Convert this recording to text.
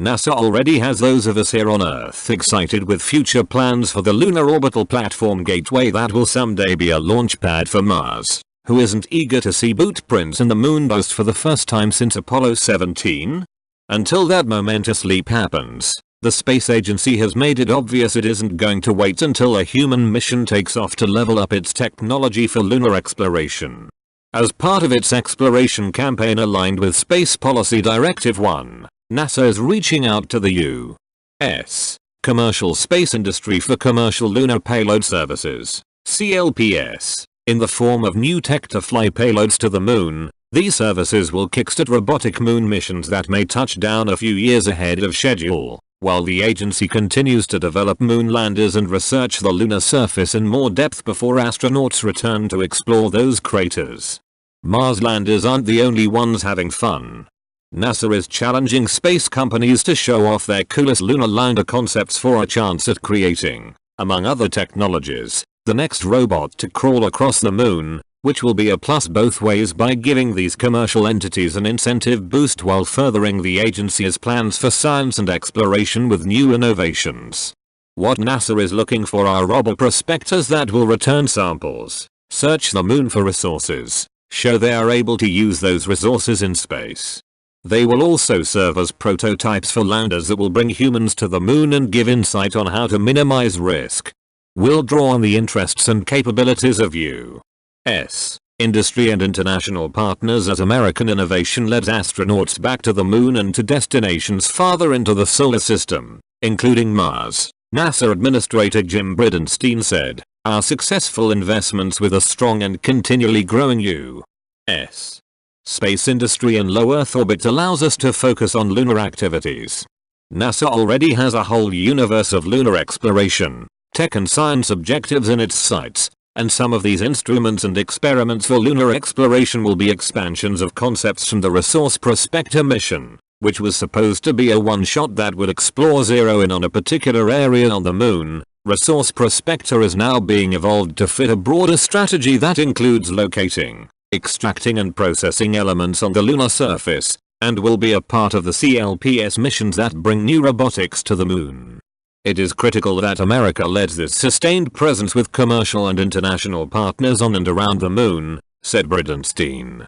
NASA already has those of us here on Earth excited with future plans for the Lunar Orbital Platform Gateway that will someday be a launch pad for Mars. Who isn't eager to see boot prints in the moon dust for the first time since Apollo 17? Until that momentous leap happens, the space agency has made it obvious it isn't going to wait until a human mission takes off to level up its technology for lunar exploration. As part of its exploration campaign aligned with Space Policy Directive 1, NASA is reaching out to the U.S. commercial space industry for commercial lunar payload services, CLPS, in the form of new tech to fly payloads to the moon. These services will kickstart robotic moon missions that may touch down a few years ahead of schedule, while the agency continues to develop moon landers and research the lunar surface in more depth before astronauts return to explore those craters. Mars landers aren't the only ones having fun. NASA is challenging space companies to show off their coolest lunar lander concepts for a chance at creating, among other technologies, the next robot to crawl across the moon, which will be a plus both ways by giving these commercial entities an incentive boost while furthering the agency's plans for science and exploration with new innovations. What NASA is looking for are robot prospectors that will return samples, search the moon for resources, show they are able to use those resources in space. They will also serve as prototypes for landers that will bring humans to the moon and give insight on how to minimize risk. We'll draw on the interests and capabilities of U.S. industry and international partners as American innovation leads astronauts back to the moon and to destinations farther into the solar system, including Mars. NASA Administrator Jim Bridenstine said, "Our successful investments with a strong and continually growing U.S. space industry in low Earth orbit allows us to focus on lunar activities." NASA already has a whole universe of lunar exploration, tech and science objectives in its sights, and some of these instruments and experiments for lunar exploration will be expansions of concepts from the Resource Prospector mission, which was supposed to be a one-shot that would explore zero in on a particular area on the moon. Resource Prospector is now being evolved to fit a broader strategy that includes locating, extracting and processing elements on the lunar surface, and will be a part of the CLPS missions that bring new robotics to the moon. It is critical that America leads this sustained presence with commercial and international partners on and around the moon, said Bridenstine.